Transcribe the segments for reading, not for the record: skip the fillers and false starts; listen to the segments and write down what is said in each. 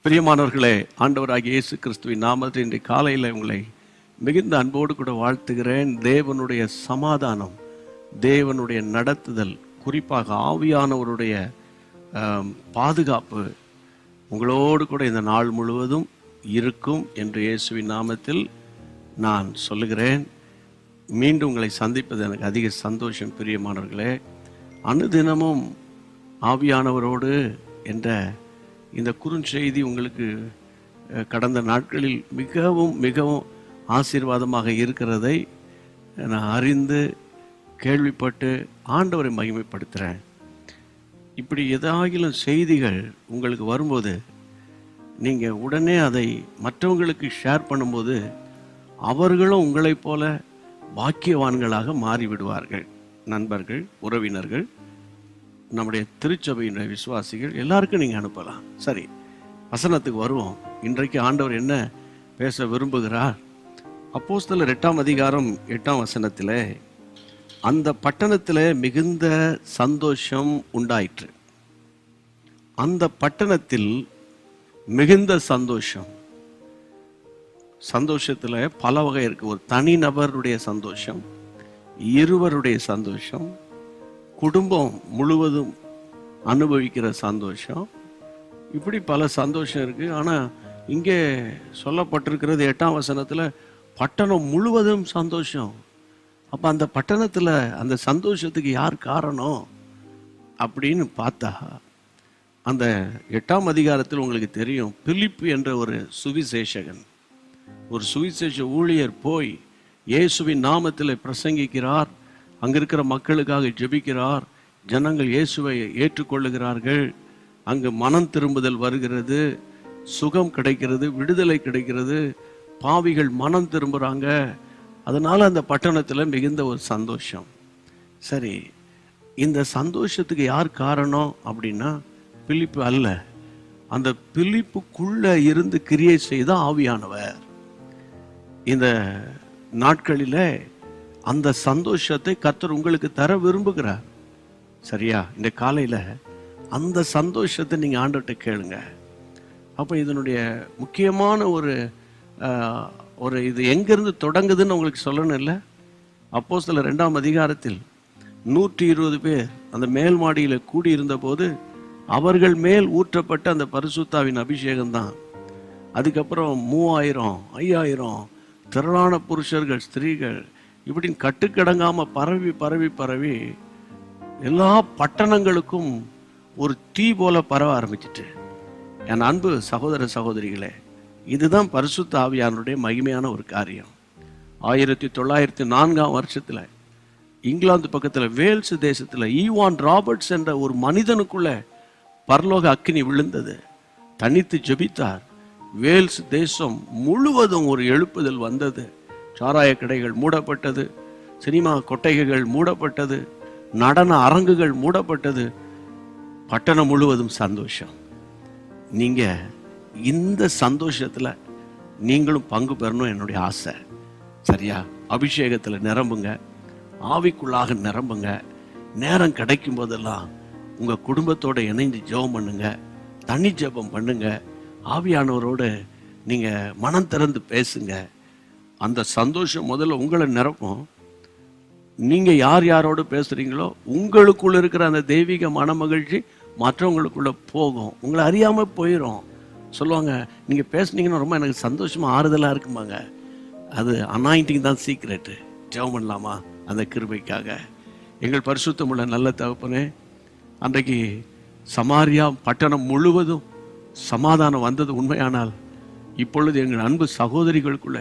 பிரியமானவர்களே, ஆண்டவராகிய இயேசு கிறிஸ்துவின் நாமத்தில் இன்றைய காலையில் உங்களை மிகுந்த அன்போடு கூட வாழ்த்துகிறேன். தேவனுடைய சமாதானம், தேவனுடைய நடத்துதல், குறிப்பாக ஆவியானவருடைய பாதுகாப்பு உங்களோடு கூட இந்த நாள் முழுவதும் இருக்கும் என்று இயேசுவின் நாமத்தில் நான் சொல்லுகிறேன். மீண்டும் உங்களை சந்திப்பது எனக்கு அதிக சந்தோஷம். பிரியமானவர்களே, அனுதினமும் ஆவியானவரோடு என்ற இந்த குறுஞ்செய்தி உங்களுக்கு கடந்த நாட்களில் மிகவும் மிகவும் ஆசீர்வாதமாக இருக்கிறதை நான் அறிந்து கேள்விப்பட்டு ஆண்டவரை மகிமைப்படுத்துகிறேன். இப்படி ஏதாகிலும் செய்திகள் உங்களுக்கு வரும்போது நீங்கள் உடனே அதை மற்றவங்களுக்கு ஷேர் பண்ணும்போது அவர்களும் உங்களைப் போல பாக்கியவான்களாக மாறிவிடுவார்கள். நண்பர்கள், உறவினர்கள், நம்முடைய திருச்சபையினுடைய விசுவாசிகள் எல்லாருக்கும் நீங்கள் அனுப்பலாம். சரி, வசனத்துக்கு வருவோம். இன்றைக்கு ஆண்டவர் என்ன பேச விரும்புகிறார்? அப்போஸ்தலர் 8ஆம் அதிகாரம் 8ஆம் வசனத்தில், அந்த பட்டணத்தில் மிகுந்த சந்தோஷம் உண்டாயிற்று. அந்த பட்டணத்தில் மிகுந்த சந்தோஷம். சந்தோஷத்தில் பல வகை இருக்கு. ஒரு தனிநபருடைய சந்தோஷம், இருவருடைய சந்தோஷம், குடும்பம் முழுவதும் அனுபவிக்கிற சந்தோஷம், இப்படி பல சந்தோஷம் இருக்குது. ஆனால் இங்கே சொல்லப்பட்டிருக்கிறது 8ஆம் வசனத்தில் பட்டணம் முழுவதும் சந்தோஷம். அப்போ அந்த பட்டணத்தில் அந்த சந்தோஷத்துக்கு யார் காரணம் அப்படின்னு பார்த்தா, அந்த 8ஆம் அதிகாரத்தில் உங்களுக்கு தெரியும், பிலிப்பு என்ற ஒரு சுவிசேஷகன், ஒரு சுவிசேஷ ஊழியர் போய் இயேசுவின் நாமத்தில் பிரசங்கிக்கிறார். அங்கே இருக்கிற மக்களுக்காக ஜெபிக்கிறார். ஜனங்கள் இயேசுவை ஏற்றுக்கொள்ளுகிறார்கள். அங்கு மனம் திரும்புதல் வருகிறது, சுகம் கிடைக்கிறது, விடுதலை கிடைக்கிறது, பாவிகள் மனம் திரும்புகிறாங்க. அதனால் அந்த பட்டணத்தில் மிகுந்த ஒரு சந்தோஷம். சரி, இந்த சந்தோஷத்துக்கு யார் காரணம் அப்படின்னா பிலிப்பு அல்ல, அந்த பிலிப்புக்குள்ளே இருந்து கிரியை செய்த ஆவியானவர். இந்த நாட்களில் அந்த சந்தோஷத்தை கர்த்தர் உங்களுக்கு தர விரும்புகிறார். சரியா? இந்த காலையில் அந்த சந்தோஷத்தை நீங்கள் ஆண்டவர்கிட்ட கேளுங்க. அப்போ இதனுடைய முக்கியமான ஒரு இது எங்கேருந்து தொடங்குதுன்னு உங்களுக்கு சொல்லணும் இல்லை? அப்போஸ்தலர் 2ஆம் அதிகாரத்தில் 120 பேர் அந்த மேல் மாடியில் கூடியிருந்த போது அவர்கள் மேல் ஊற்றப்பட்ட அந்த பரிசுத்தாவின் அபிஷேகம்தான். அதுக்கப்புறம் 3000, 5000 திரளான புருஷர்கள், ஸ்திரீகள், இப்படின்னு கட்டுக்கடங்காமல் பரவி பரவி பரவி எல்லா பட்டணங்களுக்கும் ஒரு தீ போல பரவ ஆரம்பிச்சிட்டு. என் அன்பு சகோதர சகோதரிகளே, இதுதான் பரிசுத்த ஆவியானுடைய மகிமையான ஒரு காரியம். 1904ஆம் வருஷத்தில் இங்கிலாந்து பக்கத்தில் வேல்ஸ் தேசத்தில் ஈவான் ராபர்ட்ஸ் என்ற ஒரு மனிதனுக்குள்ள பரலோக அக்கினி விழுந்தது. தனித்து ஜெபித்தார். வேல்ஸ் தேசம் முழுவதும் ஒரு எழுப்புதல் வந்தது. சாராய கடைகள் மூடப்பட்டது, சினிமா கொட்டகைகள் மூடப்பட்டது, நடன அரங்குகள் மூடப்பட்டது. பட்டணம் முழுவதும் சந்தோஷம். நீங்க இந்த சந்தோஷத்துல நீங்களும் பங்கு பெறணும் என்னுடைய ஆசை. சரியா? அபிஷேகத்துல நிரம்புங்க, ஆவிக்குள்ளாக நிரம்புங்க. நேரம் கிடைக்கும் போதெல்லாம் உங்க குடும்பத்தோட இணைந்து ஜெபம் பண்ணுங்க, தனி ஜெபம் பண்ணுங்க, ஆவியானவரோடு நீங்க மனம் திறந்து பேசுங்க. அந்த சந்தோஷம் முதல்ல உங்களை நிரப்பும். நீங்க யார் யாரோடு பேசுறீங்களோ உங்களுக்குள்ள இருக்கிற அந்த தெய்வீக மன மகிழ்ச்சி மற்றவங்களுக்குள்ள போகும். உங்களை அறியாம போயிடும். சொல்லுவாங்க, நீங்க பேசுனீங்கன்னா ரொம்ப எனக்கு சந்தோஷமா ஆறுதலா இருக்குமாங்க. அது அனாயிண்டிங் தான் சீக்ரெட்டு. ஜெபம் பண்ணலாமா அந்த கிருபைக்காக? எங்கள் பரிசுத்தமுள்ள நல்ல தகப்பனே, அன்றைக்கு சமாரியா பட்டணம் முழுவதும் சமாதானம் வந்தது உண்மையானால், இப்பொழுது எங்கள் அன்பு சகோதரர்களுக்குள்ள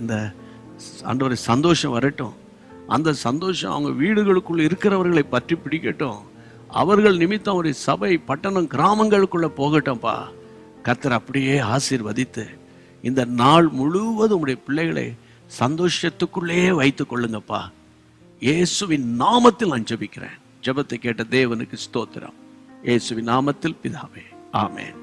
இந்த ஆண்டவரை சந்தோஷம் வரட்டும். அந்த சந்தோஷம் அவங்க வீடுகளுக்குள்ள இருக்கிறவர்களை பற்றி பிடிக்கட்டும். அவர்கள் நிமித்தம் ஒரு சபை, பட்டணம், கிராமங்களுக்குள்ள போகட்டும்பா. கர்த்தர் அப்படியே ஆசீர்வதித்து இந்த நாள் முழுவதும் உடைய பிள்ளைகளை சந்தோஷத்துக்குள்ளே வைத்துக் கொள்ளுங்கப்பா. இயேசுவின் நாமத்தில் நான் ஜெபிக்கிறேன். ஜெபத்தை கேட்ட தேவனுக்கு ஸ்தோத்திரம். இயேசுவின் நாமத்தில் பிதாவே, ஆமென்.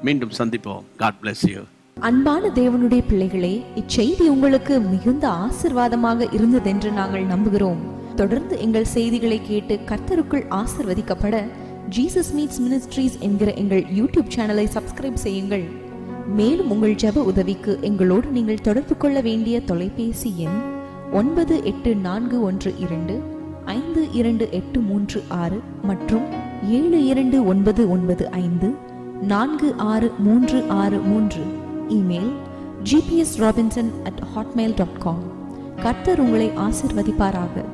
மீண்டும் சந்திப்போம். God bless you. அன்பான தேவனுடைய பிள்ளைகளே, இச்செய்தி உங்களுக்கு மிகுந்த ஆசீர்வாதமாக இருந்ததென்று நாங்கள் நம்புகிறோம். தொடர்ந்து எங்கள் செய்திகளை கேட்டு கர்த்தருக்குள் ஆசீர்வதிக்கப்பட ஜீசஸ் மீட்ஸ் மினிஸ்ட்ரீஸ் என்கிற எங்கள் யூடியூப் சேனலை சப்ஸ்கிரைப் செய்யுங்கள். மேலும் உங்கள் ஜெப உதவிக்கு எங்களோடு நீங்கள் தொடர்பு கொள்ள வேண்டிய தொலைபேசி எண் 9841252836 மற்றும் 7299546363. Email gpsrobinson@hotmail.com. கர்த்தர் உங்களை ஆசீர்வதிப்பாராக.